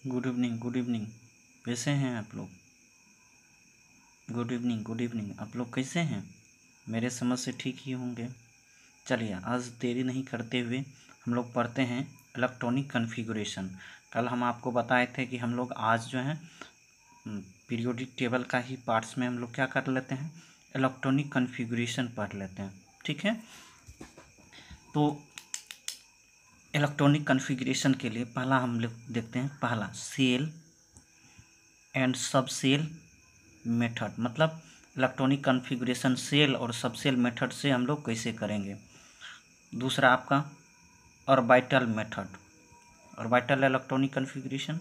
Good evening. कैसे हैं आप लोग? Good evening. आप लोग कैसे हैं? मेरे समझ से ठीक ही होंगे। चलिए, आज देरी नहीं करते हुए हम लोग पढ़ते हैं इलेक्ट्रॉनिक कॉन्फ़िगरेशन। कल हम आपको बताए थे कि हम लोग आज जो है पीरियोडिक टेबल का ही पार्ट्स में हम लोग क्या कर लेते हैं, इलेक्ट्रॉनिक कॉन्फ़िगरेशन पढ़ लेते हैं। ठीक है, तो इलेक्ट्रॉनिक कॉन्फ़िगरेशन के लिए पहला हम लोग देखते हैं, पहला सेल एंड सब सेल मेथड, मतलब इलेक्ट्रॉनिक कॉन्फ़िगरेशन सेल और सबसेल मेथड से हम लोग कैसे करेंगे। दूसरा आपका orbital method, orbital electronic configuration.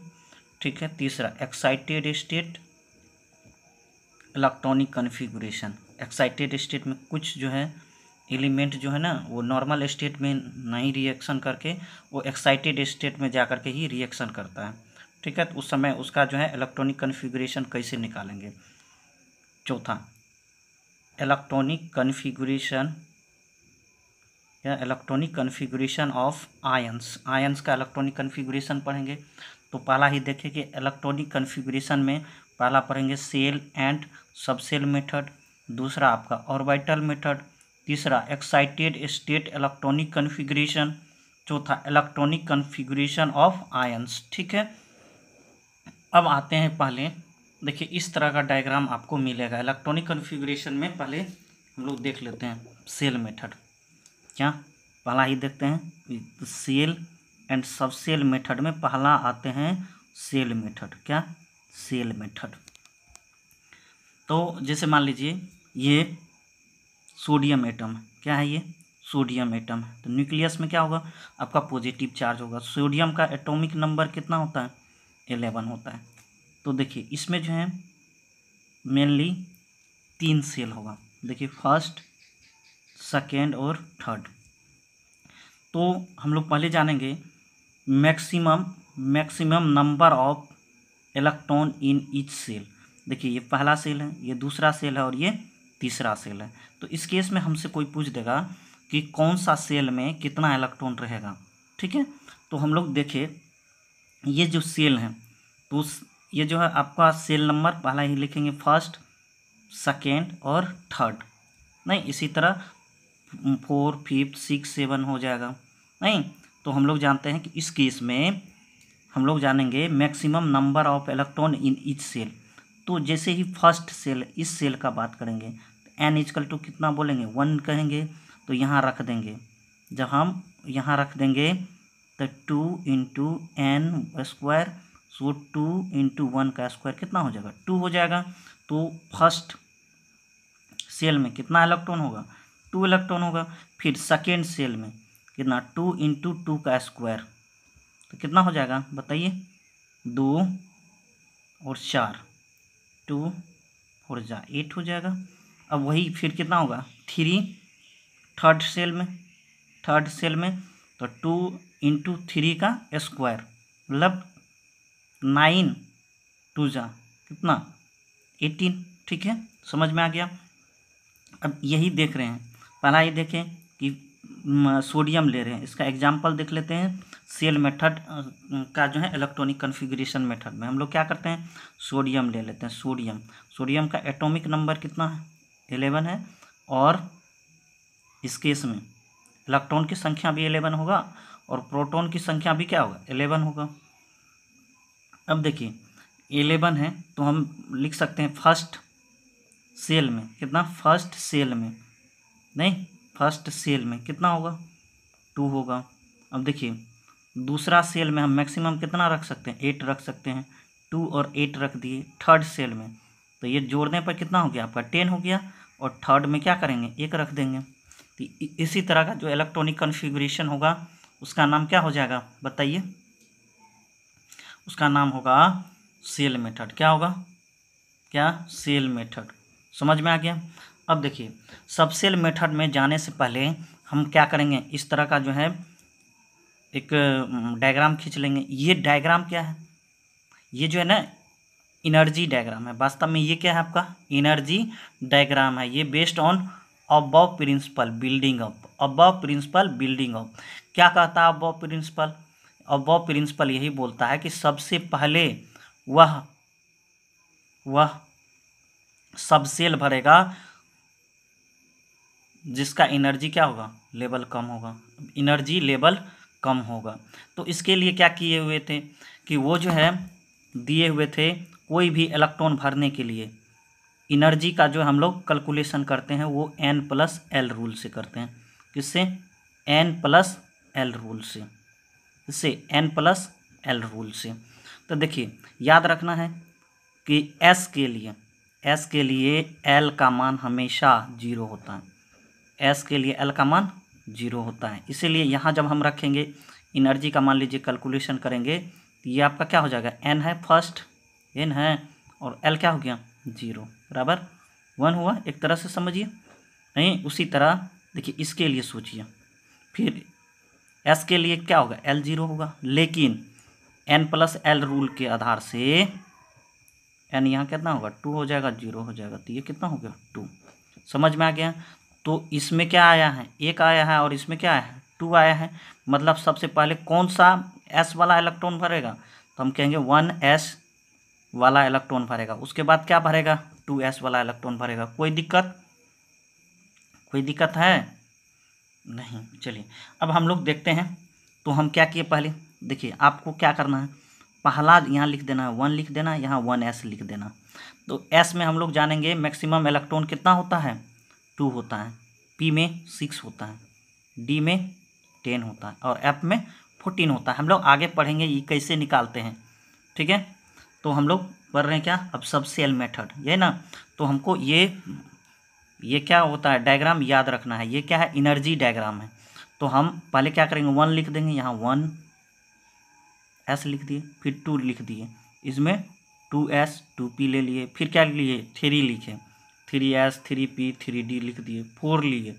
ठीक है, तीसरा excited state electronic configuration. Excited state में कुछ जो है एलिमेंट जो है ना, वो नॉर्मल स्टेट में नहीं रिएक्शन करके वो एक्साइटेड स्टेट में जा करके ही रिएक्शन करता है। ठीक है, तो उस समय उसका जो है इलेक्ट्रॉनिक कॉन्फ़िगरेशन कैसे निकालेंगे। चौथा इलेक्ट्रॉनिक कॉन्फ़िगरेशन ऑफ आयंस का इलेक्ट्रॉनिक कॉन्फ़िगरेशन पढ़ेंगे। तो पहला ही देखें कि इलेक्ट्रॉनिक कॉन्फ़िगरेशन में पहला पढ़ेंगे सेल एंड सबसेल मेथड, दूसरा आपका ऑर्बिटल मेथड, तीसरा एक्साइटेड स्टेट इलेक्ट्रॉनिक कॉन्फ़िगरेशन, चौथा इलेक्ट्रॉनिक कॉन्फ़िगरेशन ऑफ आयंस। ठीक है, अब आते हैं पहले, देखिए इस तरह का डायग्राम आपको मिलेगा इलेक्ट्रॉनिक कॉन्फ़िगरेशन में। पहले हम लोग देख लेते हैं सेल मेथड। क्या पहला ही देखते हैं सेल एंड सबसेल मेथड में पहला आते हैं सेल मेथड। क्या सेल मेथड, तो जैसे मान लीजिए ये सोडियम एटम, क्या है ये सोडियम एटम है, तो न्यूक्लियस में क्या होगा आपका पॉजिटिव चार्ज होगा। सोडियम का एटॉमिक नंबर कितना होता है 11 होता है। तो देखिए इसमें जो है मेनली 3 सेल होगा, देखिए फर्स्ट सेकेंड और थर्ड। तो हम लोग पहले जानेंगे maximum number of electron in each shell. देखिए ये पहला सेल है, ये दूसरा सेल है और ये तीसरा सेल है। तो इस केस में हमसे कोई पूछ देगा कि कौन सा सेल में कितना इलेक्ट्रॉन रहेगा। ठीक है, तो हम लोग देखें ये जो सेल हैं, तो ये जो है आपका सेल नंबर पहला ही लिखेंगे फर्स्ट सेकेंड और थर्ड, नहीं इसी तरह 4 5 6 7 हो जाएगा। नहीं, तो हम लोग जानते हैं कि इस केस में हम लोग जानेंगे maximum number of electron in each shell. तो जैसे ही फर्स्ट सेल इस सेल का बात करेंगे तो n इजकल टू कितना बोलेंगे 1 कहेंगे, तो यहाँ रख देंगे। जब हम यहाँ रख देंगे तो 2 इंटू n स्क्वायर, सो 2 इंटू 1 का स्क्वायर कितना हो जाएगा 2 हो जाएगा। तो फर्स्ट सेल में कितना इलेक्ट्रॉन होगा 2 इलेक्ट्रॉन होगा। फिर सेकेंड सेल में कितना 2 इंटू 2 का स्क्वायर, तो कितना हो जाएगा बताइए 2 और 4, 2 और 8 हो जाएगा। अब वही फिर कितना होगा 3 थर्ड सेल में तो 2 इंटू 3 का स्क्वायर, मतलब 9 2 कितना 18। ठीक है, समझ में आ गया। अब यही देख रहे हैं, पहला ये देखें कि सोडियम ले रहे हैं, इसका एग्जाम्पल देख लेते हैं। सेल मेथड का जो है इलेक्ट्रॉनिक कॉन्फ़िगरेशन मेथड में हम लोग क्या करते हैं सोडियम ले लेते हैं। सोडियम का एटॉमिक नंबर कितना है 11 है, और इस केस में इलेक्ट्रॉन की संख्या भी 11 होगा और प्रोटॉन की संख्या भी क्या होगा 11 होगा। अब देखिए 11 है तो हम लिख सकते हैं फर्स्ट सेल में कितना, फर्स्ट सेल में कितना होगा 2 होगा। अब देखिए दूसरा सेल में हम मैक्सिमम कितना रख सकते हैं 8 रख सकते हैं, 2 और 8 रख दिए। थर्ड सेल में तो ये जोड़ने पर कितना हो गया आपका 10 हो गया, और थर्ड में क्या करेंगे 1 रख देंगे। तो इसी तरह का जो इलेक्ट्रॉनिक कॉन्फ़िगरेशन होगा उसका नाम क्या हो जाएगा बताइए, उसका नाम होगा सेल मेथड। क्या होगा, क्या सेल मेथड, समझ में आ गया। अब देखिए सबसेल मेथड में जाने से पहले हम क्या करेंगे, इस तरह का जो है एक डायग्राम खींच लेंगे। ये डायग्राम क्या है, ये जो है ना एनर्जी डायग्राम है। वास्तव में ये क्या है आपका एनर्जी डायग्राम है। ये based on aufbau principle building up, क्या कहता है अबव प्रिंसिपल, अबव प्रिंसिपल यही बोलता है कि सबसे पहले वह सब सेल भरेगा जिसका एनर्जी क्या होगा, लेवल कम होगा, एनर्जी लेवल कम होगा। तो इसके लिए क्या किए हुए थे कि वो जो है दिए हुए थे कोई भी इलेक्ट्रॉन भरने के लिए एनर्जी का जो हम लोग कैलकुलेशन करते हैं वो n+l रूल से करते हैं। किससे? n+l रूल से, इससे n+l रूल से। तो देखिए याद रखना है कि s के लिए l का मान हमेशा 0 होता है। s के लिए l का मान 0 होता है, इसीलिए यहाँ जब हम रखेंगे एनर्जी का, मान लीजिए कैलकुलेशन करेंगे तो ये आपका क्या हो जाएगा, n है फर्स्ट, n है, और l क्या हो गया 0 बराबर 1 हुआ। एक तरह से समझिए। नहीं, उसी तरह देखिए इसके लिए सोचिए, फिर s के लिए क्या होगा, l 0 होगा, लेकिन n+l रूल के आधार से n यहाँ कितना होगा 2 हो जाएगा, 0 हो जाएगा, तो ये कितना हो गया 2। समझ में आ गया? तो इसमें क्या आया है, 1 आया है, और इसमें क्या आया है 2 आया है। मतलब सबसे पहले कौन सा s वाला इलेक्ट्रॉन भरेगा, तो हम कहेंगे 1s वाला इलेक्ट्रॉन भरेगा। उसके बाद क्या भरेगा, 2s वाला इलेक्ट्रॉन भरेगा। कोई दिक्कत है? नहीं। चलिए अब हम लोग देखते हैं। तो हम क्या किए, पहले देखिए आपको क्या करना है, पहला यहाँ लिख देना है 1 लिख देना है, यहाँ 1s लिख देना। तो s में हम लोग जानेंगे मैक्सिमम इलेक्ट्रॉन कितना होता है, 2 होता है, p में 6 होता है, d में 10 होता है, और f में 14 होता है। हम लोग आगे पढ़ेंगे ये कैसे निकालते हैं, ठीक है। तो हम लोग पढ़ रहे हैं क्या, अब सब सेल मेथड, ये ना। तो हमको ये क्या होता है, डायग्राम याद रखना है। ये क्या है, एनर्जी डायग्राम है। तो हम पहले क्या करेंगे, 1 लिख देंगे, यहाँ 1s लिख दिए, फिर 2 लिख दिए, इसमें 2s 2p ले लिए, फिर क्या लिए 3 लिखे, 3s 3p 3d लिख दिए, 4 लिए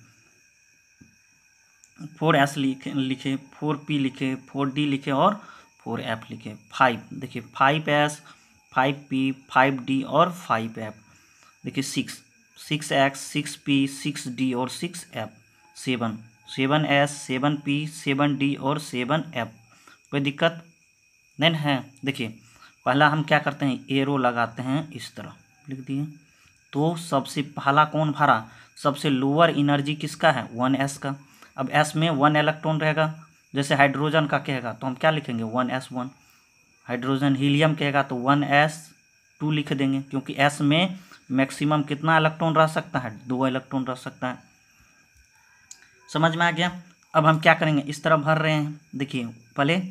4s लिखे 4p लिखे, 4d लिखे, और 4f लिखे, 5 देखिए 5s 5p 5d और 5f। देखिए 6x 6p 6d और 6f, 7s 7p 7d और 7f। कोई दिक्कत नहीं है? देखिए पहला हम क्या करते हैं, एरो लगाते हैं, इस तरह लिख दिए। तो सबसे पहला कौन भरा, सबसे लोअर एनर्जी किसका है, 1s का। अब s में 1 इलेक्ट्रॉन रहेगा, जैसे हाइड्रोजन का कहेगा तो हम क्या लिखेंगे 1s1, हाइड्रोजन हीलियम कहेगा तो 1s2 लिख देंगे, क्योंकि s में मैक्सिमम कितना इलेक्ट्रॉन रह सकता है, 2 इलेक्ट्रॉन रह सकता है। समझ में आ गया? अब हम क्या करेंगे, इस तरह भर रहे हैं। देखिए पहले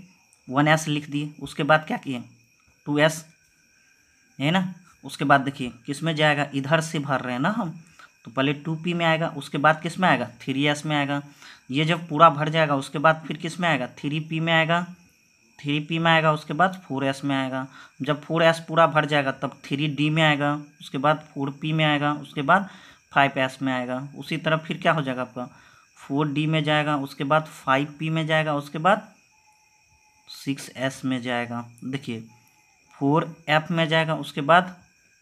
1s लिख दिए, उसके बाद क्या किए 2s, है ना। उसके बाद देखिए किस में जाएगा, इधर से भर रहे हैं ना हम, तो पहले 2p में आएगा, उसके बाद किस में आएगा 3s में आएगा। ये जब पूरा भर जाएगा उसके बाद फिर किस में आएगा 3p में आएगा, 3p में आएगा, उसके बाद 4s में आएगा। जब 4s पूरा भर जाएगा तब 3d में आएगा, उसके बाद 4p में आएगा, उसके बाद 5s में आएगा। उसी तरह फिर क्या हो जाएगा आपका 4d में जाएगा, उसके बाद 5p में जाएगा, उसके बाद 6s में जाएगा। देखिए 4f में जाएगा, उसके बाद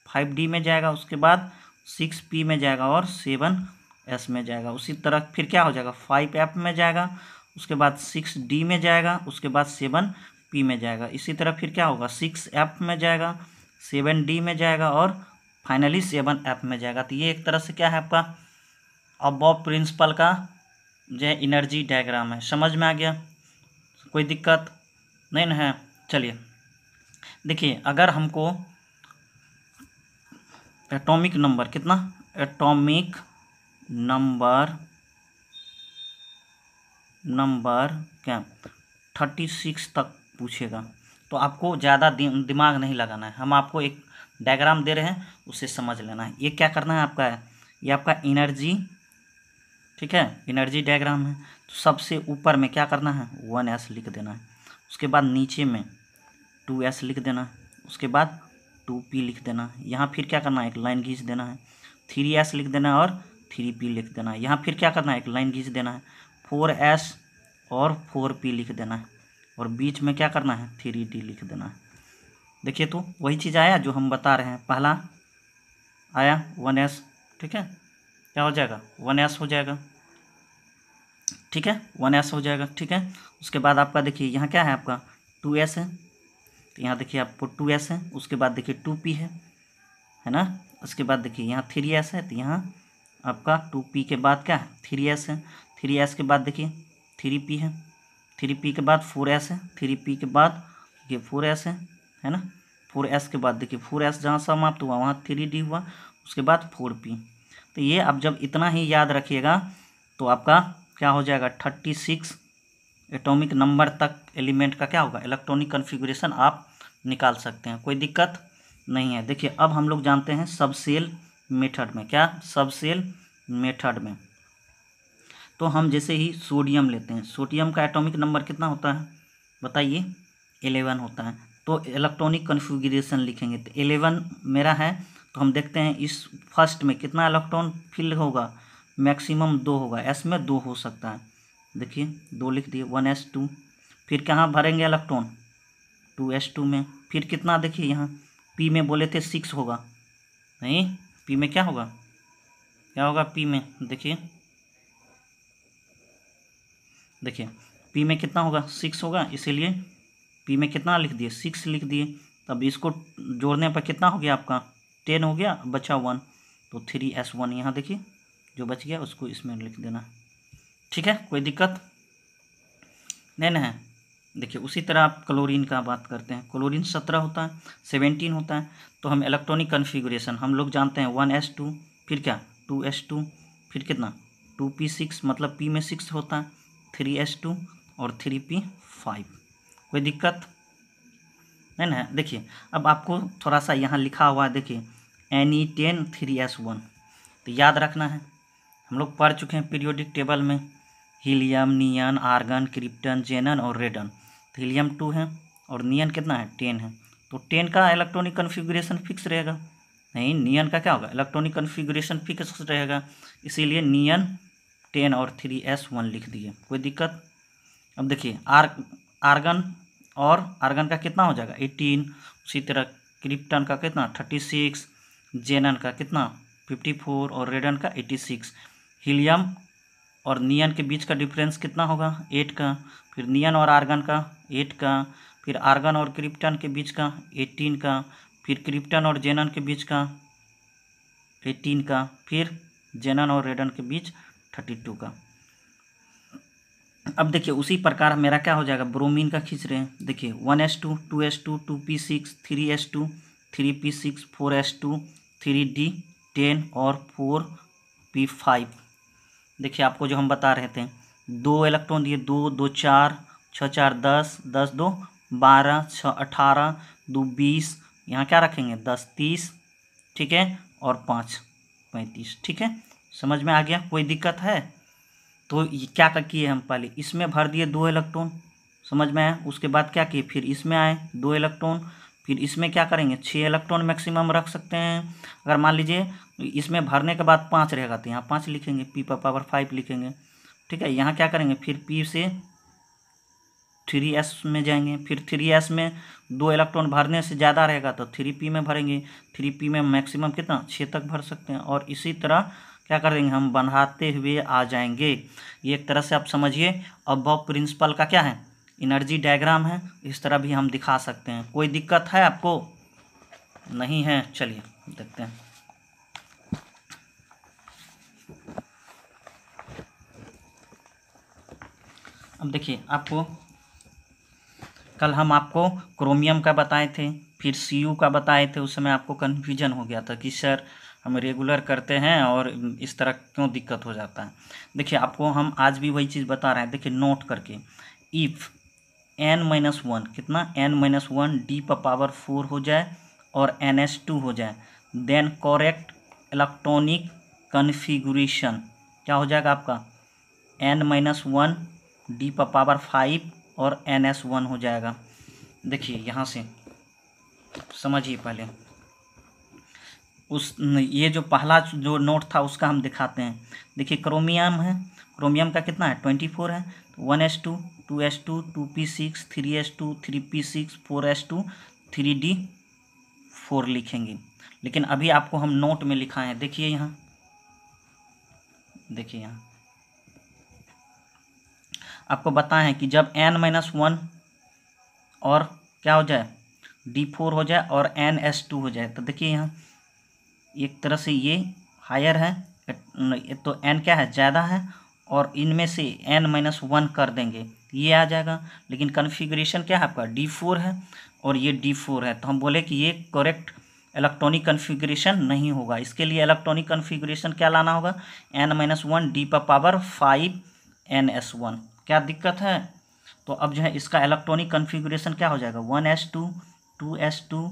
5d में जाएगा, उसके बाद 6p में जाएगा, और 7s में जाएगा। उसी तरह फिर क्या हो जाएगा 5f में जाएगा, उसके बाद 6d में जाएगा, उसके बाद 7p में जाएगा। इसी तरह फिर क्या होगा 6f में जाएगा, 7d में जाएगा, और फाइनली 7f में जाएगा। तो ये एक तरह से क्या है आपका अबव प्रिंसिपल का जो है एनर्जी डायग्राम है। समझ में आ गया? कोई दिक्कत नहीं ना है? चलिए देखिए, अगर हमको एटॉमिक नंबर कितना, एटॉमिक नंबर क्या 36 तक पूछेगा, तो आपको ज़्यादा दिमाग नहीं लगाना है। हम आपको एक डायग्राम दे रहे हैं, उसे समझ लेना है। ये क्या करना है आपका है, ये आपका एनर्जी, ठीक है, एनर्जी डायग्राम है। तो सबसे ऊपर में क्या करना है 1s लिख देना है, उसके बाद नीचे में 2s लिख देना है, उसके बाद 2p लिख देना है। यहाँ फिर क्या करना है एक लाइन खींच देना है, 3s लिख देना है और 3p लिख देना है। यहाँ फिर क्या करना है एक लाइन खींच देना है, 4s और 4p लिख देना है, और बीच में क्या करना है 3d लिख देना है। देखिए तो वही चीज़ आया जो हम बता रहे हैं, पहला आया 1s, ठीक है, क्या हो जाएगा 1s हो जाएगा, ठीक है, 1s हो जाएगा। ठीक है, उसके बाद आपका देखिए यहाँ क्या है, आपका 2s है, तो यहाँ देखिए आपको 2s है। उसके बाद देखिए 2p है ना। उसके बाद देखिए यहाँ 3s है, तो यहाँ आपका 2p के बाद क्या है, 3s है। 3s के बाद देखिए 3p है, 3p के बाद 4s है, 3p के बाद ये 4s है ना। 4s के बाद देखिए 4s जहाँ समाप्त हुआ वहाँ 3d हुआ, उसके बाद 4p। तो ये अब जब इतना ही याद रखिएगा तो आपका क्या हो जाएगा, 36 एटॉमिक नंबर तक एलिमेंट का क्या होगा, इलेक्ट्रॉनिक कन्फिगुरेशन आप निकाल सकते हैं, कोई दिक्कत नहीं है। देखिए अब हम लोग जानते हैं सब सेल मेथड में, क्या सब सेल मेथड में तो हम जैसे ही सोडियम लेते हैं, सोडियम का एटॉमिक नंबर कितना होता है बताइए, 11 होता है। तो इलेक्ट्रॉनिक कन्फिगुरेशन लिखेंगे तो 11 मेरा है, तो हम देखते हैं इस फर्स्ट में कितना इलेक्ट्रॉन फिल होगा, मैक्सिमम 2 होगा, एस में 2 हो सकता है। देखिए 2 लिख दिए, 1s2। फिर कहाँ भरेंगे इलेक्ट्रॉन, 2s2 में। फिर कितना देखिए यहाँ p में बोले थे 6 होगा, नहीं p में क्या होगा, क्या होगा p में, देखिए p में कितना होगा, 6 होगा, इसीलिए p में कितना लिख दिए, 6 लिख दिए। तब इसको जोड़ने पर कितना हो गया आपका, 10 हो गया, बचा 1, तो 3s1 यहाँ देखिए जो बच गया उसको इसमें लिख देना। ठीक है, कोई दिक्कत नहीं ना है। देखिए उसी तरह आप क्लोरीन का बात करते हैं, क्लोरीन 17 होता है, 17 होता है। तो हम इलेक्ट्रॉनिक कन्फिगुरेशन हम लोग जानते हैं 1s2, फिर क्या 2s2, फिर कितना 2p6, मतलब p में 6 होता है, 3s2 और 3p5, कोई दिक्कत नहीं ना है। देखिए अब आपको थोड़ा सा यहाँ लिखा हुआ है, देखिए Ne10 3s1, तो याद रखना है, हम लोग पढ़ चुके हैं पीरियोडिक टेबल में, हीलियम, नियन, आर्गन, क्रिप्टन, जेनन और रेडन। तो हीलियम 2 है और नियन कितना है, 10 है, तो 10 का इलेक्ट्रॉनिक कन्फिगुरेशन फिक्स रहेगा, नहीं नियन का क्या होगा, इलेक्ट्रॉनिक कन्फिगुरेशन फिक्स रहेगा, इसीलिए नियन 10 और 3s1 लिख दिए, कोई दिक्कत। अब देखिए आर्गन और आर्गन का कितना हो जाएगा 18, उसी तरह क्रिप्टन का कितना 36, जेनन का कितना 54 और रेडन का 86। हीलियम और नियन के बीच का डिफरेंस कितना होगा 8 का, फिर नियन और आर्गन का 8 का, फिर आर्गन और क्रिप्टन के बीच का 18 का, फिर क्रिप्टन और जेनन के बीच का 18 का, फिर जेनन और रेडन के बीच 32 का। अब देखिए उसी प्रकार मेरा क्या हो जाएगा, ब्रोमीन का खींच रहे हैं, देखिए 1s2, 2s2, 2p6, 3s2, 3p6, 4s2, 3d10 और 4p5। देखिए आपको जो हम बता रहे थे 2 इलेक्ट्रॉन दिए, 2 2 4, 6 4 10, 10 2 12, 6 18, 2 20, यहाँ क्या रखेंगे 10 30, ठीक है, और 5 35, ठीक है, समझ में आ गया, कोई दिक्कत है। तो ये क्या किए हम, पहले इसमें भर दिए 2 इलेक्ट्रॉन, समझ में आया, उसके बाद क्या किए, फिर इसमें आए 2 इलेक्ट्रॉन, फिर इसमें क्या करेंगे 6 इलेक्ट्रॉन मैक्सिमम रख सकते हैं। अगर मान लीजिए इसमें भरने के बाद 5 रहेगा तो यहाँ 5 लिखेंगे, p पर पावर 5 लिखेंगे, ठीक है। यहाँ क्या करेंगे, फिर p से 3s में जाएंगे, फिर 3s में 2 इलेक्ट्रॉन भरने से ज़्यादा रहेगा तो 3p में भरेंगे, 3p में मैक्सिमम कितना 6 तक भर सकते हैं, और इसी तरह क्या करेंगे हम बढ़ाते हुए आ जाएंगे। ये एक तरह से आप समझिए अबव प्रिंसिपल का क्या है, एनर्जी डायग्राम है, इस तरह भी हम दिखा सकते हैं, कोई दिक्कत है आपको नहीं है। चलिए देखते हैं। अब देखिए आपको कल हम आपको क्रोमियम का बताए थे, फिर Cu का बताए थे, उस समय आपको कन्फ्यूजन हो गया था कि सर हम रेगुलर करते हैं और इस तरह क्यों दिक्कत हो जाता है। देखिए आपको हम आज भी वही चीज़ बता रहे हैं, देखिए नोट करके, इफ़ n-1 कितना n-1 d पर पावर 4 हो जाए और ns2 हो जाए, देन करेक्ट इलेक्ट्रॉनिक कन्फिगुरेशन क्या हो जाएगा आपका n-1 d पर पावर 5 और ns1 हो जाएगा। देखिए यहाँ से समझिए पहले ये जो पहला जो नोट था उसका हम दिखाते हैं। देखिए क्रोमियम है, क्रोमियम का कितना है 24 है, 1s2, 2s2, 2p6, 3s2, 3p6, 4s2, 3d4 लिखेंगे, लेकिन अभी आपको हम नोट में लिखा है, देखिए यहाँ, देखिए यहाँ आपको बताए हैं कि जब n-1 और क्या हो जाए D4 हो जाए और NS2 हो जाए, तो देखिए यहाँ एक तरह से ये हायर है तो n क्या है ज़्यादा है, और इनमें से n-1 कर देंगे ये आ जाएगा। लेकिन कन्फिग्रेशन क्या है आपका D4 है और ये D4 है, तो हम बोले कि ये करेक्ट इलेक्ट्रॉनिक कन्फिग्रेशन नहीं होगा। इसके लिए इलेक्ट्रॉनिक कन्फिग्रेशन क्या लाना होगा, n-1 D⁵ NS1। क्या दिक्कत है, तो अब जो है इसका इलेक्ट्रॉनिक कन्फिग्रेशन क्या हो जाएगा 1s2 2s2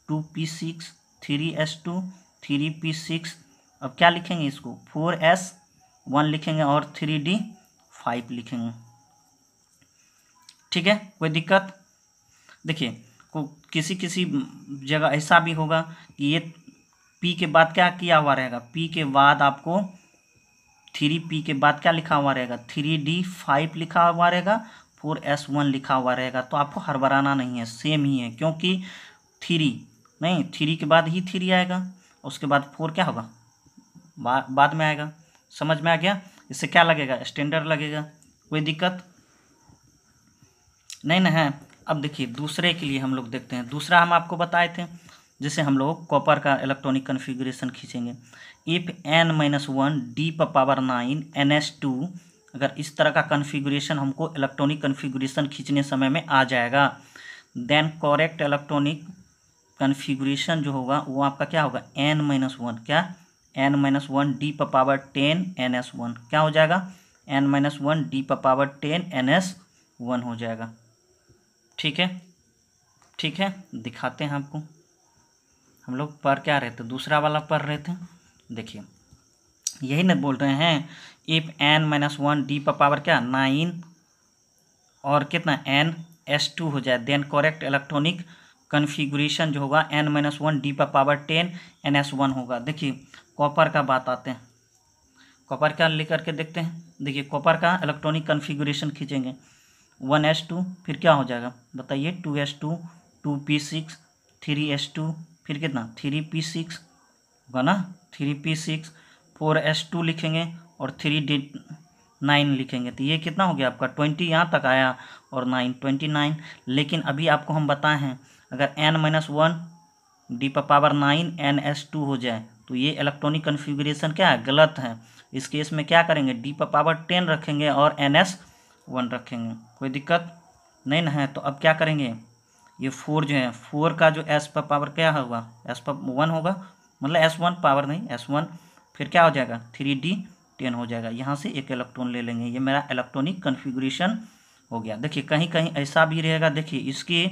2p6 3s2 3p6। अब क्या लिखेंगे इसको 4s1 लिखेंगे और 3d5 लिखेंगे। ठीक है, कोई दिक्कत। देखिए किसी किसी जगह ऐसा भी होगा कि ये p के बाद क्या किया हुआ रहेगा, p के बाद आपको 3p के बाद क्या लिखा हुआ रहेगा 3d5 लिखा हुआ रहेगा, 4s1 लिखा हुआ रहेगा। तो आपको हड़बड़ाना नहीं है, सेम ही है, क्योंकि 3 नहीं 3 के बाद ही 3 आएगा, उसके बाद 4 क्या होगा बाद में आएगा। समझ में आ गया। इससे क्या लगेगा स्टैंडर्ड लगेगा, कोई दिक्कत नहीं ना है। अब देखिए दूसरे के लिए हम लोग देखते हैं। दूसरा हम आपको बताए थे, जैसे हम लोग कॉपर का इलेक्ट्रॉनिक कन्फिग्रेशन खींचेंगे। इफ़ n-1 D⁵ NS2, अगर इस तरह का कन्फिग्रेशन हमको इलेक्ट्रॉनिक कन्फिग्रेशन खींचने समय में आ जाएगा, देन करेक्ट इलेक्ट्रॉनिक कन्फिग्रेशन जो होगा वो आपका क्या होगा n-1 क्या n-1 D⁵ NS1 क्या हो जाएगा n-1 D⁵ NS1 हो जाएगा। ठीक है, ठीक है, दिखाते हैं आपको। हम लोग पढ़ क्या रहे थे, दूसरा वाला पढ़ रहे थे। देखिए यही ना बोल रहे हैं, इफ n-1 D⁵ क्या 9 और कितना NS2 हो जाए, देन करेक्ट इलेक्ट्रॉनिक कन्फिगुरेशन जो होगा n-1 D⁵ NS1 होगा। देखिए कॉपर का बात आते हैं, कॉपर का लिख करके देखते हैं। देखिए कॉपर का इलेक्ट्रॉनिक कन्फिगुरेशन खींचेंगे 1s2, फिर क्या हो जाएगा बताइए 2s2 2p6 3s2, फिर कितना 3p6 होगा ना 3p6, 4s2 लिखेंगे और 3d9 लिखेंगे। तो ये कितना हो गया आपका 20 यहाँ तक आया और 9 29। लेकिन अभी आपको हम बताए हैं अगर n-1 D⁵ NS2 हो जाए तो ये इलेक्ट्रॉनिक कन्फिगरेशन क्या है गलत है। इस केस में क्या करेंगे D⁵ रखेंगे और NS1 रखेंगे, कोई दिक्कत नहीं ना है। तो अब क्या करेंगे, ये 4 जो है 4 का जो s⁵ क्या होगा s⁵1 होगा, मतलब s1 पावर नहीं s1, फिर क्या हो जाएगा 3d10 हो जाएगा। यहाँ से एक इलेक्ट्रॉन ले लेंगे, ये मेरा इलेक्ट्रॉनिक कन्फिगरेशन हो गया। देखिए कहीं कहीं ऐसा भी रहेगा, देखिए इसके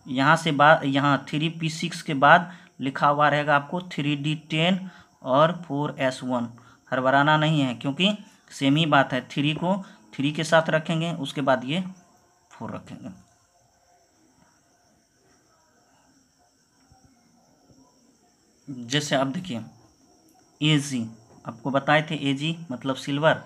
यहाँ से बाद यहाँ 3p6 के बाद लिखा हुआ रहेगा आपको 3d10 और 4s1। हड़बड़ाना नहीं है क्योंकि सेम ही बात है, 3 को 3 के साथ रखेंगे, उसके बाद ये 4 रखेंगे। जैसे अब देखिए Ag आपको बताए थे, Ag मतलब सिल्वर,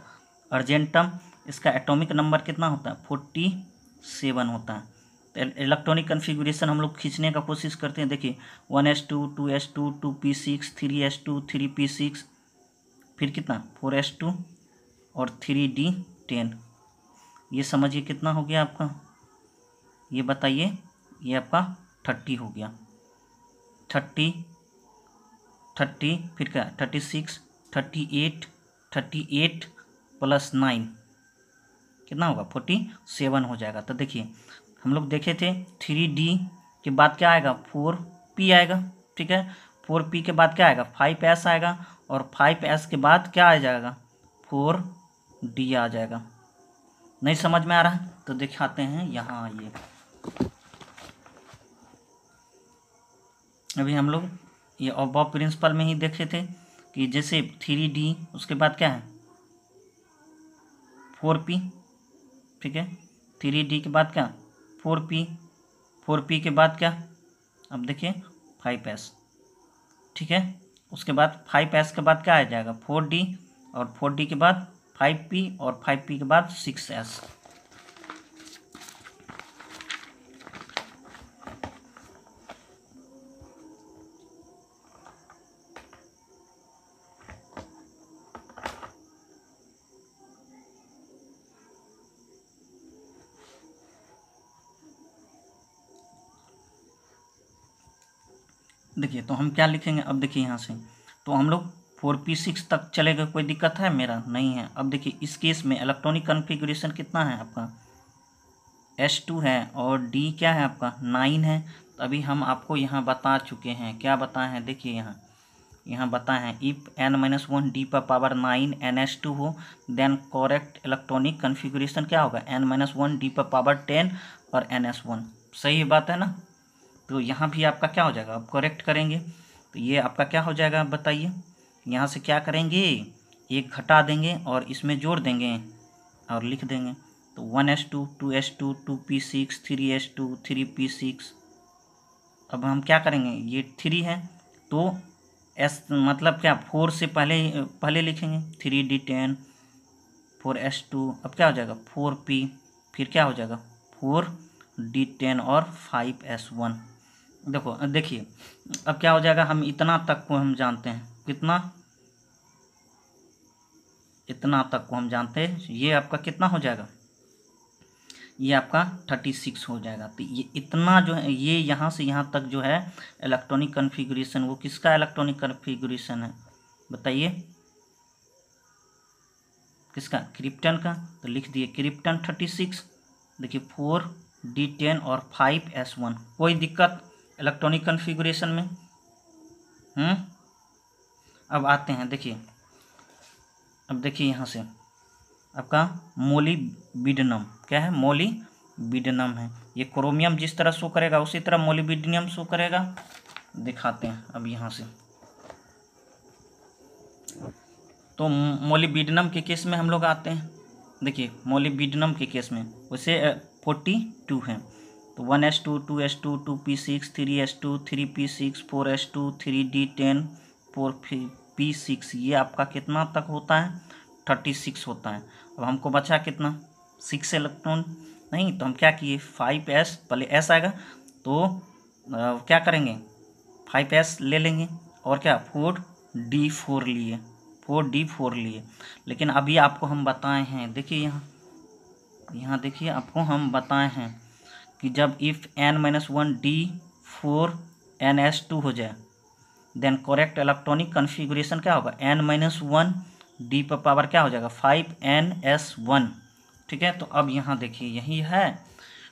अर्जेंटम, इसका एटॉमिक नंबर कितना होता है 47 होता है। तो इलेक्ट्रॉनिक कन्फिगुरेशन हम लोग खींचने का कोशिश करते हैं। देखिए 1s2 2s2 2p6 3s2 3p6, फिर कितना 4s2 और 3d10। ये समझिए कितना हो गया आपका, ये बताइए, ये आपका 30 हो गया। 30 फिर क्या 36 38 प्लस 9 कितना होगा 47 हो जाएगा। तो देखिए हम लोग देखे थे 3d के बाद क्या आएगा 4p आएगा, ठीक है, 4p के बाद क्या आएगा 5s आएगा, और 5s के बाद क्या आ जाएगा 4d आ जाएगा। नहीं समझ में आ रहा है तो दिखाते हैं, यहाँ आइए। अभी हम लोग ये अबव प्रिंसिपल में ही देखे थे कि जैसे 3d उसके बाद क्या है 4p, ठीक है, 3d के बाद क्या 4p के बाद क्या, अब देखिए 5s, ठीक है, उसके बाद 5s के बाद क्या आ जाएगा 4d, और 4d के बाद 5p, और 5p के बाद 6s। देखिए तो हम क्या लिखेंगे, अब देखिए यहाँ से तो हम लोग 4p6 तक चलेगा, कोई दिक्कत है मेरा नहीं है। अब देखिए इस केस में इलेक्ट्रॉनिक कन्फिग्रेशन कितना है आपका, S2 है और D क्या है आपका 9 है। तो अभी हम आपको यहाँ बता चुके हैं, क्या बताए हैं, देखिए यहाँ बताए हैं इफ़ n-1 D पर पावर 9 NS2 हो देन करेक्ट इलेक्ट्रॉनिक कन्फिग्रेशन क्या होगा, n-1 D पर पावर 10 और NS1। सही बात है ना। तो यहाँ भी आपका क्या हो जाएगा, आप करेक्ट करेंगे तो ये आपका क्या हो जाएगा, आप बताइए। यहाँ से क्या करेंगे, एक घटा देंगे और इसमें जोड़ देंगे और लिख देंगे। तो 1s2 2s2 2p6 3s2 3p6। अब हम क्या करेंगे, ये 3 है तो s मतलब क्या 4 से पहले लिखेंगे 3d10 4s2। अब क्या हो जाएगा 4p, फिर क्या हो जाएगा 4d10 और 5s1। देखिए अब क्या हो जाएगा, हम इतना तक को हम जानते हैं, कितना, इतना तक को हम जानते हैं। ये आपका कितना हो जाएगा, ये आपका 36 हो जाएगा। तो ये इतना जो है, ये यहाँ से यहाँ तक जो है इलेक्ट्रॉनिक कन्फिग्रेशन, वो किसका इलेक्ट्रॉनिक कन्फिग्रेशन है बताइए, किसका, क्रिप्टन का। तो लिख दिए क्रिप्टन 36। देखिए 4d10 और 5s1। कोई दिक्कत इलेक्ट्रॉनिक कन्फिग्रेशन में। अब आते हैं, देखिए अब देखिए यहाँ से आपका मोलिब्डेनम क्या है, मोलिब्डेनम है। ये क्रोमियम जिस तरह शो करेगा उसी तरह मोलिब्डेनम शो करेगा। दिखाते हैं अब यहाँ से। तो मोलिब्डेनम के केस में हम लोग आते हैं, देखिए मोलिब्डेनम के केस में वैसे 42 है। तो 1s2 2s2 2p6 3s2 3p6 4s2 3d10 4p6, ये आपका कितना तक होता है 36 होता है। अब हमको बचा कितना 6 इलेक्ट्रॉन, नहीं तो हम क्या किए 5s, पहले s आएगा तो क्या करेंगे 5s ले लेंगे और क्या 4d4 लिए 4d4 लिए। लेकिन अभी आपको हम बताए हैं, देखिए यहाँ देखिए आपको हम बताए हैं कि जब इफ़ n-1 D4 NS2 हो जाए देन करेक्ट इलेक्ट्रॉनिक कन्फिग्रेशन क्या होगा, n-1 D पर पावर क्या हो जाएगा 5NS1। ठीक है, तो अब यहाँ देखिए यही है,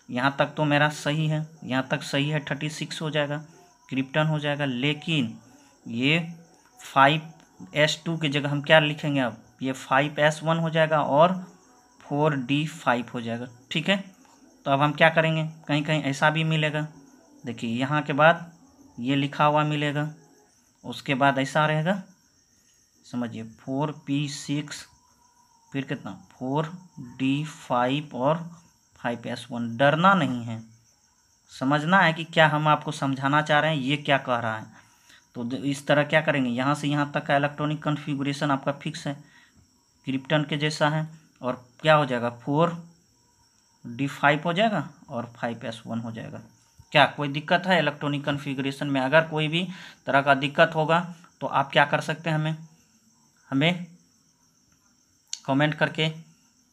यहाँ तक तो मेरा सही है, यहाँ तक सही है 36 हो जाएगा, क्रिप्टन हो जाएगा। लेकिन ये 5s2 की जगह हम क्या लिखेंगे, अब ये 5s1 हो जाएगा और 4d5 हो जाएगा। ठीक है, तो अब हम क्या करेंगे, कहीं कहीं ऐसा भी मिलेगा, देखिए यहाँ के बाद ये लिखा हुआ मिलेगा, उसके बाद ऐसा रहेगा, समझिए 4p6 फिर कितना 4d5 और 5s1। डरना नहीं है, समझना है कि क्या हम आपको समझाना चाह रहे हैं, ये क्या कह रहा है। तो इस तरह क्या करेंगे, यहाँ से यहाँ तक का इलेक्ट्रॉनिक कन्फिग्रेशन आपका फिक्स है, क्रिप्टन के जैसा है। और क्या हो जाएगा 4d5 हो जाएगा और 5s1 हो जाएगा। क्या कोई दिक्कत है इलेक्ट्रॉनिक कन्फिग्रेशन में? अगर कोई भी तरह का दिक्कत होगा तो आप क्या कर सकते हैं, हमें कमेंट करके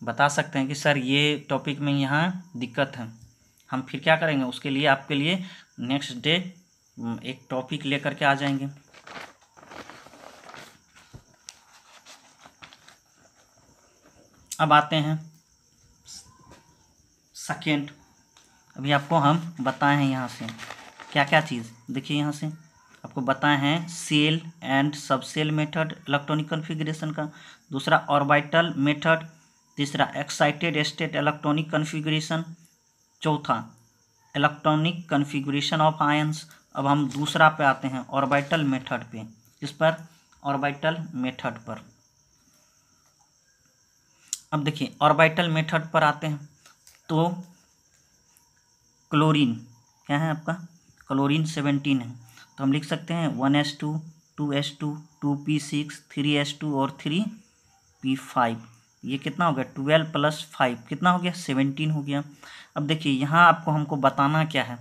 बता सकते हैं कि सर ये टॉपिक में यहाँ दिक्कत है। हम फिर क्या करेंगे, उसके लिए आपके लिए नेक्स्ट डे एक टॉपिक लेकर के आ जाएंगे। अब आते हैं सेकेंड। अभी आपको हम बताए हैं यहाँ से क्या क्या चीज़, देखिए यहाँ से आपको बताए हैं shell and subshell method electronic configuration का, दूसरा ऑर्बिटल मेथड, तीसरा एक्साइटेड स्टेट इलेक्ट्रॉनिक कन्फिग्रेशन, चौथा इलेक्ट्रॉनिक कन्फिग्रेशन ऑफ आयंस। अब हम दूसरा पे आते हैं ऑर्बिटल मेथड पे, किस पर, ऑर्बिटल मेथड पर। अब देखिए ऑर्बिटल मेथड पर आते हैं तो क्लोरीन क्या है आपका, क्लोरीन 17 है, तो हम लिख सकते हैं 1s2 2s2 2p6 3s2 और 3p5। ये कितना हो गया 12 + 5 कितना हो गया 17 हो गया। अब देखिए यहाँ आपको हमको बताना क्या है,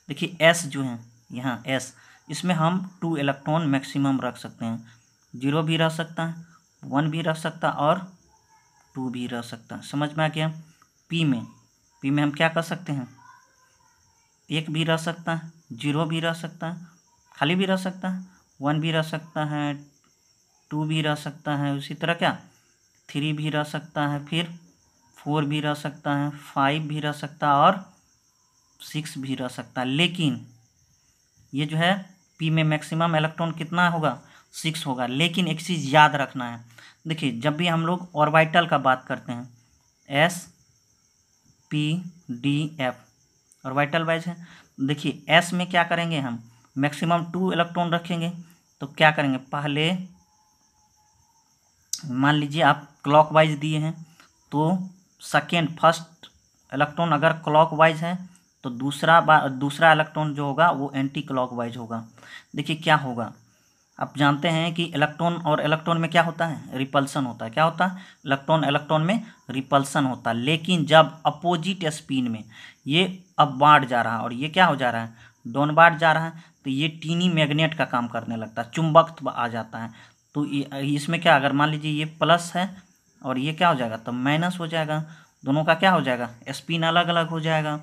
देखिए s जो है यहाँ s, इसमें हम 2 इलेक्ट्रॉन मैक्सिमम रख सकते हैं, 0 भी रह सकता है, 1 भी रह सकता है और 2 भी रह सकता है। समझ में आ गया। p में हम क्या कर सकते हैं, 1 भी रह सकता है, 0 भी रह सकता है, खाली भी रह सकता है, 1 भी रह सकता है, 2 भी रह सकता है, उसी तरह क्या 3 भी रह सकता है, फिर 4 भी रह सकता है, 5 भी रह सकता है और 6 भी रह सकता है। लेकिन ये जो है पी में मैक्सिमम इलेक्ट्रॉन कितना होगा 6 होगा। लेकिन एक चीज़ याद रखना है, देखिए जब भी हम लोग ऑर्बिटल का बात करते हैं S P D F orbital wise है, देखिए एस में क्या करेंगे हम मैक्सिमम 2 इलेक्ट्रॉन रखेंगे। तो क्या करेंगे पहले मान लीजिए आप क्लॉकवाइज दिए हैं तो सेकेंड फर्स्ट इलेक्ट्रॉन अगर क्लॉकवाइज है तो दूसरा इलेक्ट्रॉन जो होगा वो एंटी क्लॉकवाइज होगा। देखिए क्या होगा, आप जानते हैं कि इलेक्ट्रॉन और इलेक्ट्रॉन में क्या होता है रिपल्सन होता है। क्या होता है इलेक्ट्रॉन इलेक्ट्रॉन में रिपल्सन होता है। लेकिन जब अपोजिट स्पिन में ये अपवार्ड जा रहा है और ये क्या हो जा रहा है डाउनवार्ड जा रहा है तो ये टीनी मैग्नेट का काम करने लगता है, चुंबकत्व आ जाता है। तो इसमें क्या अगर मान लीजिए ये प्लस है और ये क्या हो जाएगा तो माइनस हो जाएगा, दोनों का क्या हो जाएगा स्पिन अलग अलग हो जाएगा।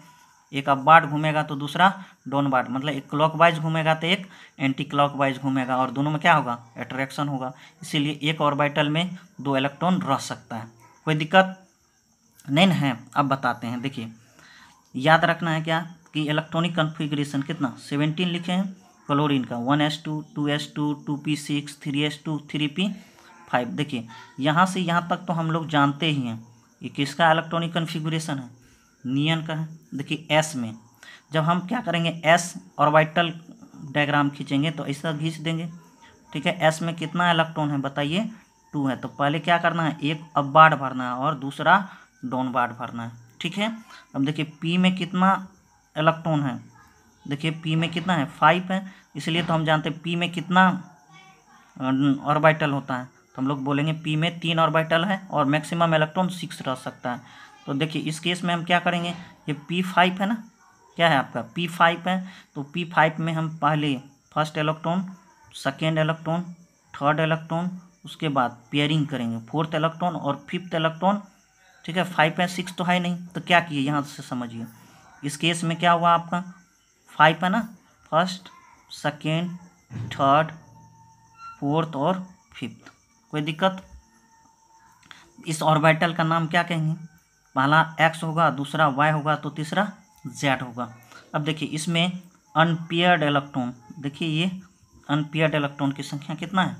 एक अपवार्ड घूमेगा तो दूसरा डाउनवार्ड, मतलब एक क्लॉकवाइज घूमेगा तो एक एंटी क्लॉकवाइज घूमेगा और दोनों में क्या होगा अट्रैक्शन होगा। इसीलिए एक ऑर्बिटल में 2 इलेक्ट्रॉन रह सकता है। कोई दिक्कत नहीं ना है। अब बताते हैं, देखिए याद रखना है क्या कि इलेक्ट्रॉनिक कन्फिग्रेशन कितना 17 लिखे हैं क्लोरीन का 1s2 2s2 2p6 3s2 3p5। देखिए यहाँ से यहाँ तक तो हम लोग जानते ही हैं ये किसका इलेक्ट्रॉनिक कन्फिग्रेशन है नियन का है। देखिए एस में जब हम क्या करेंगे एस ऑर्बिटल डायग्राम खींचेंगे तो ऐसा खींच देंगे, ठीक है। एस में कितना इलेक्ट्रॉन है बताइए 2 है, तो पहले क्या करना है एक अपवार्ड भरना है और दूसरा डाउनवार्ड भरना है, ठीक है। अब देखिए पी में कितना इलेक्ट्रॉन है, देखिए पी में कितना है 5 है, इसलिए तो हम जानते हैं पी में कितना ऑर्बिटल होता है तो हम लोग बोलेंगे पी में 3 ऑर्बिटल है और मैक्सिमम इलेक्ट्रॉन 6 रह सकता है। तो देखिए इस केस में हम क्या करेंगे ये P5 है ना, क्या है आपका P5 है तो P5 में हम पहले first electron second electron third electron उसके बाद पेयरिंग करेंगे फोर्थ इलेक्ट्रॉन और फिफ्थ इलेक्ट्रॉन, ठीक है। 5 है 6 तो है नहीं तो क्या किए यहाँ से समझिए इस केस में क्या हुआ आपका 5 है ना फर्स्ट सेकेंड थर्ड फोर्थ और फिफ्थ। कोई दिक्कत, इस ऑर्बिटल का नाम क्या कहेंगे पहला x होगा दूसरा y होगा तो तीसरा z होगा। अब देखिए इसमें अनपेयर्ड इलेक्ट्रॉन, देखिए ये अनपेयर्ड इलेक्ट्रॉन की संख्या कितना है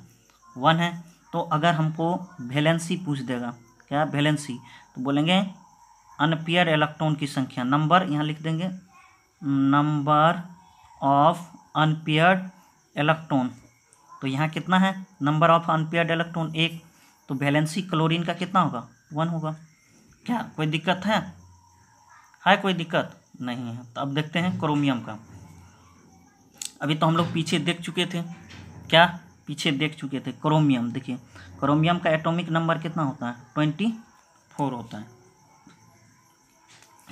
1 है। तो अगर हमको वैलेंसी पूछ देगा क्या वैलेंसी तो बोलेंगे अनपेयर्ड इलेक्ट्रॉन की संख्या नंबर, यहाँ लिख देंगे नंबर ऑफ अनपेयर्ड इलेक्ट्रॉन। तो यहाँ कितना है नंबर ऑफ अनपेयर्ड इलेक्ट्रॉन 1, तो वैलेंसी क्लोरीन का कितना होगा 1 होगा। क्या कोई दिक्कत है कोई दिक्कत नहीं है। तो अब देखते हैं क्रोमियम का। अभी तो हम लोग पीछे देख चुके थे, क्या पीछे देख चुके थे क्रोमियम। देखिए क्रोमियम का एटॉमिक नंबर कितना होता है 24 होता है।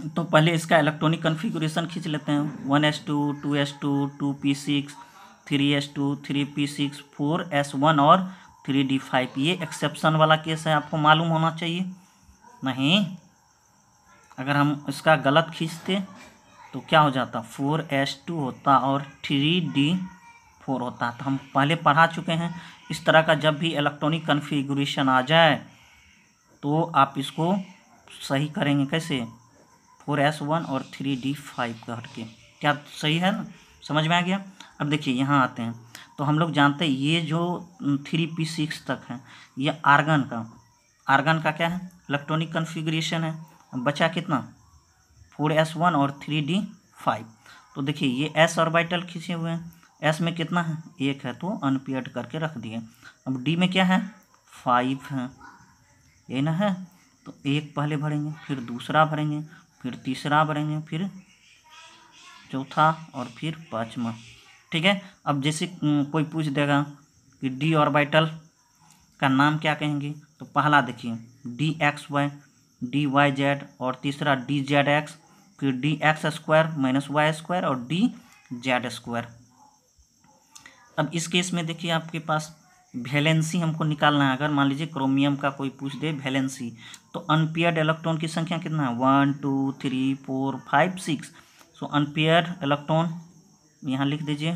तो पहले इसका इलेक्ट्रॉनिक कन्फिगरेशन खींच लेते हैं 1s2 2s2 2p6 3s2 3p6 4s1 और 3d5। ये एक्सेप्शन वाला केस है, आपको मालूम होना चाहिए। नहीं अगर हम इसका गलत खींचते तो क्या हो जाता 4s2 होता और 3d4 होता। तो हम पहले पढ़ा चुके हैं इस तरह का जब भी इलेक्ट्रॉनिक कन्फिगरेशन आ जाए तो आप इसको सही करेंगे कैसे 4s1 और 3d5 करके। क्या सही है ना, समझ में आ गया। अब देखिए यहाँ आते हैं तो हम लोग जानते हैं ये जो 3p6 तक है ये आर्गन का क्या है इलेक्ट्रॉनिक कन्फिगरेशन है। बचा कितना 4s1 और 3d5। तो देखिए ये s ऑर्बिटल खींचे हुए हैं, s में कितना है 1 है तो अनपेयर्ड करके रख दिए। अब d में क्या है 5 है, ये ना है तो एक पहले भरेंगे फिर दूसरा भरेंगे फिर तीसरा भरेंगे फिर चौथा और फिर पाँचवा, ठीक है। अब जैसे कोई पूछ देगा कि डी ऑर्बिटल का नाम क्या कहेंगे तो पहला देखिए dxy dyz और तीसरा dzx फिर dx² माइनस y² और dz²। अब इस केस में देखिए आपके पास वैलेंसी हमको निकालना है। अगर मान लीजिए क्रोमियम का कोई पूछ दे वैलेंसी तो अनपेयर्ड इलेक्ट्रॉन की संख्या कितना है 1 2 3 4 5 6। सो अनपेयर्ड इलेक्ट्रॉन यहाँ लिख दीजिए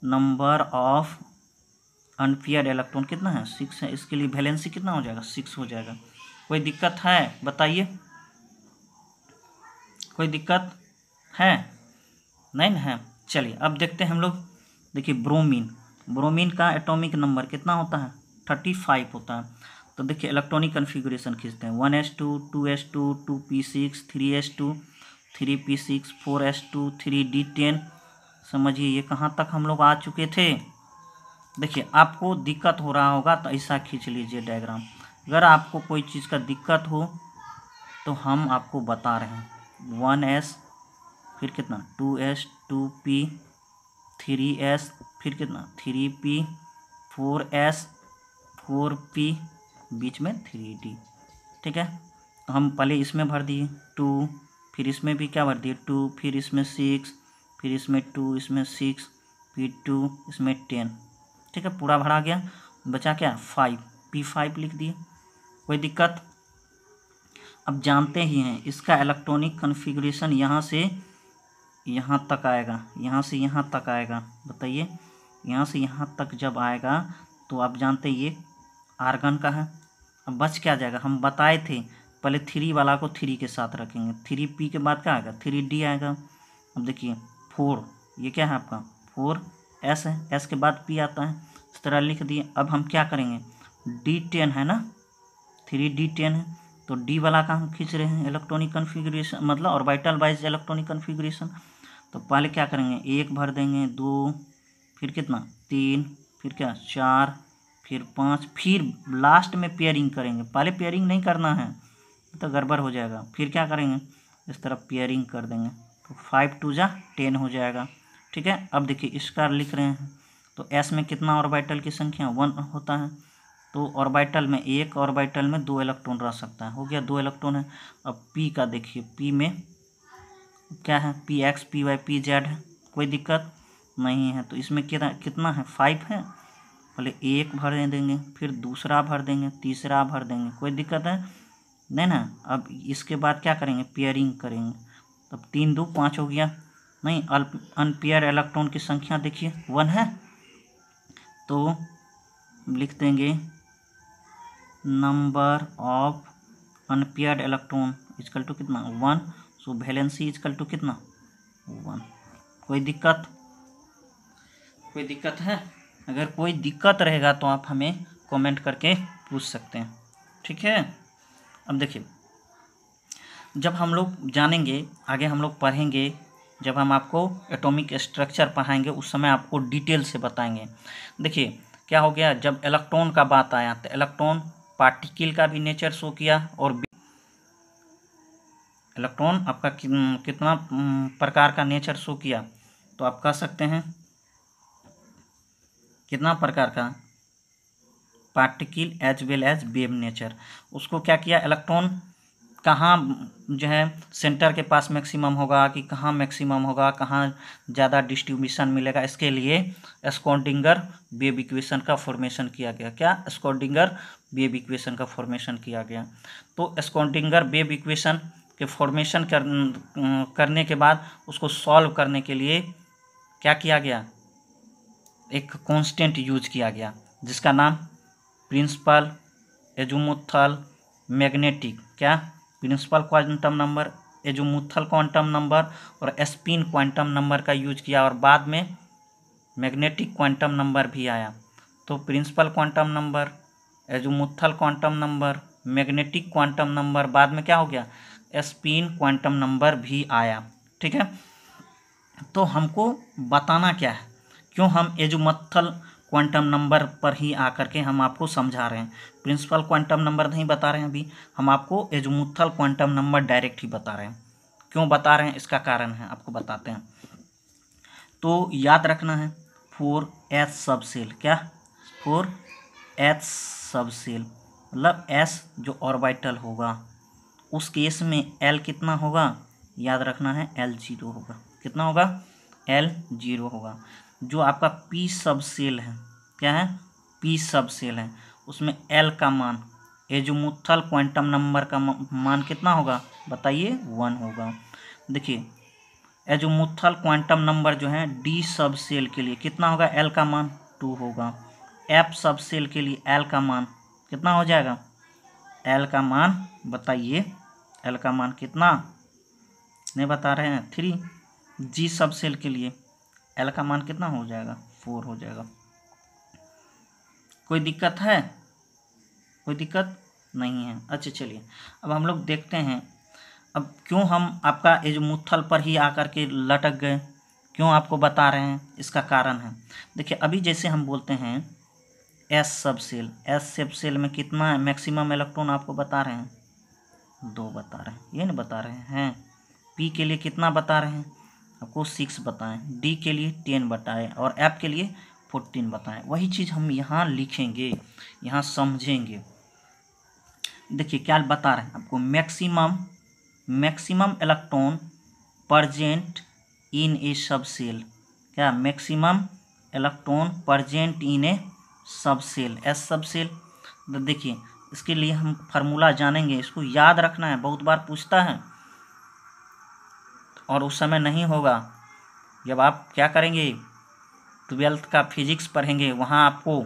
नंबर ऑफ अनपेयर्ड इलेक्ट्रॉन कितना है 6 है। इसके लिए वैलेंसी कितना हो जाएगा 6 हो जाएगा। कोई दिक्कत है बताइए, कोई दिक्कत है नहीं ना है। चलिए अब देखते हैं हम लोग। देखिए ब्रोमीन का एटॉमिक नंबर कितना होता है 35 होता है। तो देखिए इलेक्ट्रॉनिक कन्फिगरेशन खींचते हैं 1s2 2s2 2p6 3s2 3p6 4s2 3d10। समझिए ये कहाँ तक हम लोग आ चुके थे। देखिए आपको दिक्कत हो रहा होगा तो ऐसा खींच लीजिए डायग्राम। अगर आपको कोई चीज़ का दिक्कत हो तो हम आपको बता रहे हैं 1s फिर कितना 2s 2p 3s फिर कितना 3p 4s 4p बीच में 3d। ठीक है, तो हम पहले इसमें भर दिए 2, फिर इसमें भी क्या भर दिए 2, फिर इसमें 6, फिर इसमें 2, इसमें 6, फिर 2, इसमें 10। ठीक है, पूरा भरा गया। बचा क्या 5, p5 लिख दिए। कोई दिक्कत। अब जानते ही हैं इसका इलेक्ट्रॉनिक कन्फिग्रेशन यहाँ से यहाँ तक आएगा, यहाँ से यहाँ तक आएगा। बताइए यहाँ से यहाँ तक जब आएगा तो आप जानते हैं ये आर्गन का है। अब बच क्या जाएगा, हम बताए थे पहले 3 वाला को 3 के साथ रखेंगे, 3p के बाद क्या आएगा 3d आएगा। अब देखिए 4 ये क्या है आपका 4s है, s के बाद p आता है। इस तरह लिख दिए। अब हम क्या करेंगे d10 है ना 3d10 है, तो d वाला का हम खींच रहे हैं इलेक्ट्रॉनिक कन्फिग्रेशन मतलब ऑर्बिटल वाइज इलेक्ट्रॉनिक कन्फिग्रेशन। तो पहले क्या करेंगे 1 भर देंगे, 2, फिर कितना 3, फिर क्या 4, फिर 5, फिर लास्ट में पेयरिंग करेंगे। पहले पेयरिंग नहीं करना है तो गड़बड़ हो जाएगा। फिर क्या करेंगे इस तरह पेयरिंग कर देंगे तो 5 2 जा 10 हो जाएगा। ठीक है, अब देखिए इसका लिख रहे हैं तो s में कितना ऑर्बिटल की संख्या 1 होता है। तो ऑर्बिटल में एक ऑर्बिटल में 2 इलेक्ट्रॉन रह सकता है, हो गया 2 इलेक्ट्रॉन है। अब p का देखिए p में क्या है px py pz है, कोई दिक्कत नहीं है। तो इसमें कितना है 5 है। पहले 1 भर देंगे, फिर दूसरा भर देंगे, तीसरा भर देंगे, कोई दिक्कत है नहीं ना। अब इसके बाद क्या करेंगे पेयरिंग करेंगे। तब 3 2 5 हो गया। नहीं अनपेयर इलेक्ट्रॉन की संख्या देखिए 1 है, तो लिख देंगे number of unpaired electron equal to कितना 1। सो वैलेंसी इजकल टू कितना 1। कोई दिक्कत, कोई दिक्कत है। अगर कोई दिक्कत रहेगा तो आप हमें कमेंट करके पूछ सकते हैं। ठीक है, अब देखिए जब हम लोग जानेंगे आगे हम लोग पढ़ेंगे, जब हम आपको एटॉमिक स्ट्रक्चर पढ़ाएंगे उस समय आपको डिटेल से बताएंगे। देखिए क्या हो गया, जब इलेक्ट्रॉन का बात आया तो इलेक्ट्रॉन पार्टिकल का भी नेचर शो किया और इलेक्ट्रॉन आपका कितना प्रकार का नेचर शो किया। तो आप कह सकते हैं कितना प्रकार का particle as well as wave nature. उसको क्या किया इलेक्ट्रॉन कहाँ जो है सेंटर के पास मैक्सिमम होगा कि कहाँ मैक्सिमम होगा, कहाँ ज़्यादा डिस्ट्रीब्यूशन मिलेगा, इसके लिए स्क्रोडिंगर वेव इक्वेशन का फॉर्मेशन किया गया। क्या स्क्रोडिंगर वेव इक्वेशन का फॉर्मेशन किया गया। तो स्क्रोडिंगर वेव इक्वेशन के फॉर्मेशन करने के बाद उसको सॉल्व करने के लिए क्या किया गया एक कांस्टेंट यूज किया गया जिसका नाम प्रिंसिपल एजुमुथल मैग्नेटिक क्या principal quantum number azimuthal quantum number और स्पिन क्वांटम नंबर का यूज किया और बाद में मैग्नेटिक क्वांटम नंबर भी आया। तो principal quantum number azimuthal quantum number magnetic quantum number बाद में क्या हो गया स्पिन क्वांटम नंबर भी आया। ठीक है, तो हमको बताना क्या है, क्यों हम एजुमुथल क्वांटम नंबर पर ही आकर के हम आपको समझा रहे हैं। प्रिंसिपल क्वांटम नंबर नहीं बता रहे हैं, अभी हम आपको एजुमुथल क्वांटम नंबर डायरेक्ट ही बता रहे हैं। क्यों बता रहे हैं इसका कारण है आपको बताते हैं। तो याद रखना है 4s सब सेल क्या 4s सब सेल मतलब s जो ऑर्बिटल होगा उस केस में l कितना होगा याद रखना है l 0 होगा। कितना होगा l 0 होगा। जो आपका p सब सेल है क्या है p सब सेल है उसमें l का मान एजुमुथल क्वांटम नंबर का मान कितना होगा बताइए 1 होगा। देखिए एजीमुथल क्वांटम नंबर जो है डी सब सेल के लिए कितना होगा, एल का मान 2 होगा। एफ सब सेल के लिए एल का मान कितना हो जाएगा, एल का मान बताइए, एल का मान कितना नहीं बता रहे हैं, 3। जी सब सेल के लिए एल का मान कितना हो जाएगा, 4 हो जाएगा। कोई दिक्कत है, कोई दिक्कत नहीं है। अच्छा चलिए अब हम लोग देखते हैं अब क्यों हम आपका एजीमुथल पर ही आकर के लटक गए, क्यों आपको बता रहे हैं, इसका कारण है। देखिए अभी जैसे हम बोलते हैं एस सब सेल, एस सब सेल में कितना है मैक्सिमम इलेक्ट्रॉन आपको बता रहे हैं, 2 बता रहे हैं, ये नहीं बता रहे हैं। पी के लिए कितना बता रहे हैं आपको, 6 बताएं। डी के लिए 10 बताएं और एफ के लिए 14 बताएं। वही चीज़ हम यहाँ लिखेंगे, यहाँ समझेंगे। देखिए क्या बता रहे हैं आपको, मैक्सिमम इलेक्ट्रॉन प्रेजेंट इन ए सब सेल, क्या मैक्सिमम इलेक्ट्रॉन प्रेजेंट इन ए सब सेल, एस सब सेल। तो देखिए इसके लिए हम फार्मूला जानेंगे, इसको याद रखना है, बहुत बार पूछता है और उस समय नहीं होगा जब आप क्या करेंगे 12th का फिजिक्स पढ़ेंगे, वहाँ आपको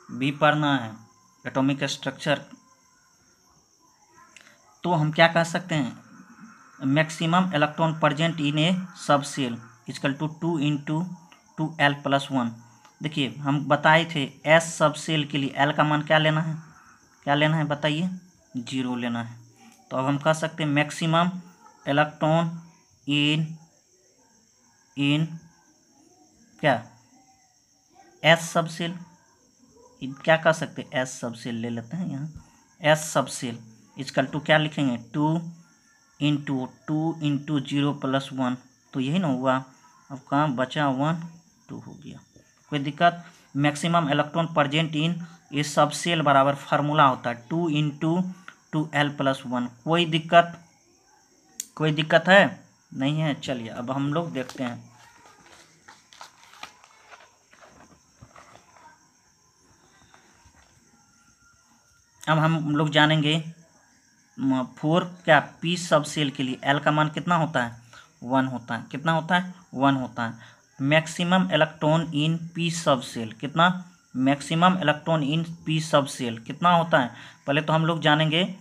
भी पढ़ना है एटॉमिक स्ट्रक्चर। तो हम क्या कह सकते हैं, मैक्सिमम इलेक्ट्रॉन प्रेजेंट इन ए सब सेल इक्वल टू 2 × 2l+1। देखिए हम बताए थे एस सब सेल के लिए एल का मान क्या लेना है, क्या लेना है बताइए, 0 लेना है। तो अब हम कह सकते हैं मैक्सिमम इलेक्ट्रॉन इन क्या एस सब सेल, क्या कह सकते हैं एस सब सेल ले लेते हैं यहाँ, एस सब सेल इक्वल टू क्या लिखेंगे, 2 × 0+1। तो यही ना हुआ, अब कहाँ बचा 1 2 हो गया। कोई दिक्कत, मैक्सिमम इलेक्ट्रॉन प्रेजेंट इन ये सब सेल बराबर फार्मूला होता है 2 × 2l+1। कोई दिक्कत, कोई दिक्कत है नहीं है। चलिए अब हम लोग देखते हैं, अब हम लोग जानेंगे 4 क्या पी सब सेल के लिए एल का मान कितना होता है, 1 होता है। कितना होता है, 1 होता है। मैक्सिमम इलेक्ट्रॉन इन पी सब सेल कितना, मैक्सिमम इलेक्ट्रॉन इन पी सब सेल कितना होता है, पहले तो हम लोग जानेंगे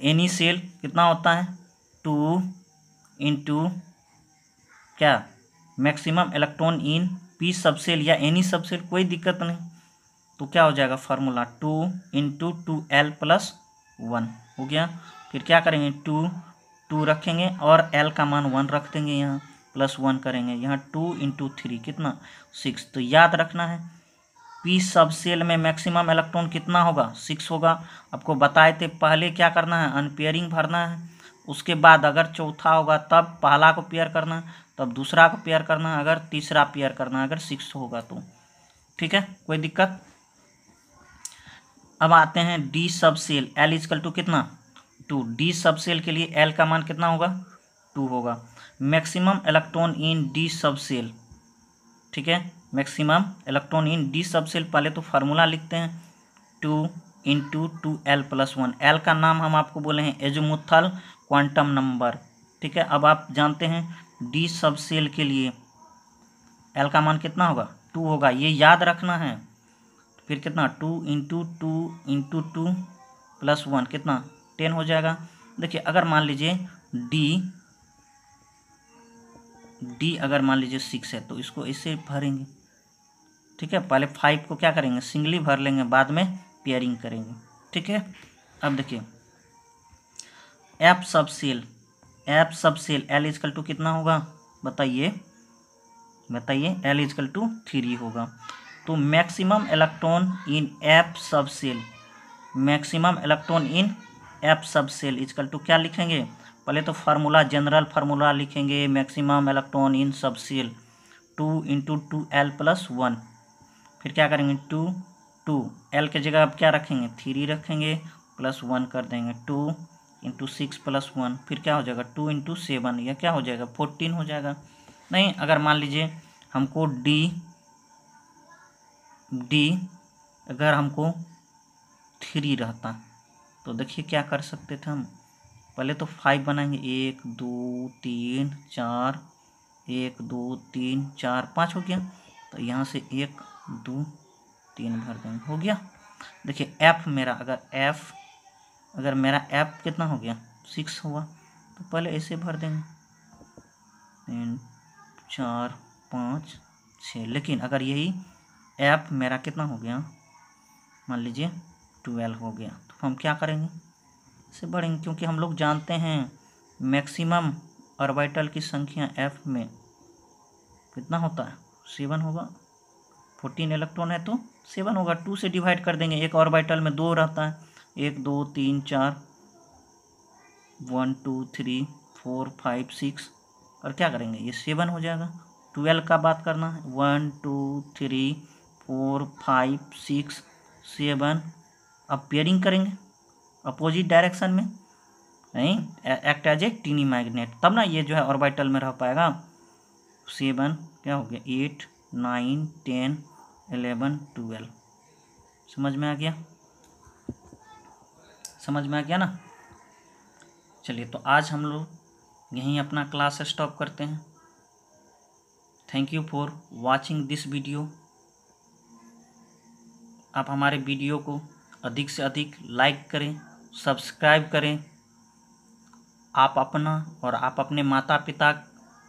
एनी सेल कितना होता है, 2 × क्या मैक्सिमम इलेक्ट्रॉन इन पी सब सेल या एनी सब सेल, कोई दिक्कत नहीं। तो क्या हो जाएगा फार्मूला 2 × 2l+1 हो गया। फिर क्या करेंगे 2 रखेंगे और एल का मान 1 रख देंगे, यहाँ +1 करेंगे, यहाँ 2 × 3 कितना 6। तो याद रखना है पी सब सेल में मैक्सिमम इलेक्ट्रॉन कितना होगा, 6 होगा। आपको बताए थे पहले क्या करना है, अनपेयरिंग भरना है, उसके बाद अगर चौथा होगा तब पहला को पेयर करना है, तब दूसरा को पेयर करना है, अगर तीसरा पेयर करना है अगर 6 होगा तो। ठीक है, कोई दिक्कत। अब आते हैं डी सब सेल, एल इक्वल टू कितना 2। डी सब सेल के लिए एल का मान कितना होगा, 2 होगा। मैक्सिमम इलेक्ट्रॉन इन डी सब सेल, ठीक है, मैक्सिमम इलेक्ट्रॉन इन डी सब सेल, पहले तो फार्मूला लिखते हैं 2 × 2l+1। एल का नाम हम आपको बोले हैं एजीमुथल क्वांटम नंबर। ठीक है, अब आप जानते हैं डी सब सेल के लिए एल का मान कितना होगा, 2 होगा, ये याद रखना है। फिर कितना 2 × 2 कितना 10 हो जाएगा। देखिए अगर मान लीजिए डी अगर मान लीजिए 6 है तो इसको ऐसे भरेंगे। ठीक है, पहले 5 को क्या करेंगे सिंगली भर लेंगे, बाद में पेयरिंग करेंगे। ठीक है, अब देखिए एफ सब सेल एल इक्वल टू कितना होगा बताइए, एल इक्वल टू 3 होगा। तो maximum electron in f subshell, maximum electron in f subshell equal to क्या लिखेंगे, पहले तो फार्मूला जनरल फार्मूला लिखेंगे maximum electron in subshell 2 × 2l+1। फिर क्या करेंगे 2 एल के जगह अब क्या रखेंगे 3 रखेंगे, +1 कर देंगे 2 × 6+1। फिर क्या हो जाएगा 2 × 7, या क्या हो जाएगा 14 हो जाएगा। नहीं, अगर मान लीजिए हमको डी अगर हमको 3 रहता तो देखिए क्या कर सकते थे हम, पहले तो 5 बनाएंगे, 1 2 3 4, 1 2 3 4 5 हो गया। तो यहाँ से 1 2 3 भर देंगे, हो गया। देखिए एफ मेरा, अगर मेरा एफ कितना हो गया 6 हुआ, तो पहले ऐसे भर देंगे 3 4 5 6। लेकिन अगर यही एफ मेरा कितना हो गया, मान लीजिए 12 हो गया, तो हम क्या करेंगे, इसे बढ़ेंगे, क्योंकि हम लोग जानते हैं मैक्सिमम ऑर्बिटल की संख्या एफ में कितना होता है 7 होगा। 14 इलेक्ट्रॉन है तो 7 होगा। 2 से डिवाइड कर देंगे, एक ऑर्बिटल में 2 रहता है, 1 2 3 4 1 2 3 4 5 6, और क्या करेंगे ये 7 हो जाएगा। 12 का बात करना है, 1 2 3 4 5 6 7। अब पेयरिंग करेंगे अपोजिट डायरेक्शन में, नहीं act as a tiny magnet, तब ना ये जो है ऑर्बिटल में रह पाएगा। 7 क्या हो गया, 8 9 10 11 12। समझ में आ गया, समझ में आ गया ना। चलिए तो आज हम लोग यहीं अपना क्लास स्टॉप करते हैं। Thank you for watching this video. आप हमारे वीडियो को अधिक से अधिक लाइक करें, सब्सक्राइब करें। आप अपना और आप अपने माता पिता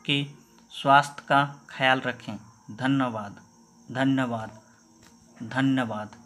के स्वास्थ्य का ख्याल रखें। धन्यवाद, धन्यवाद, धन्यवाद।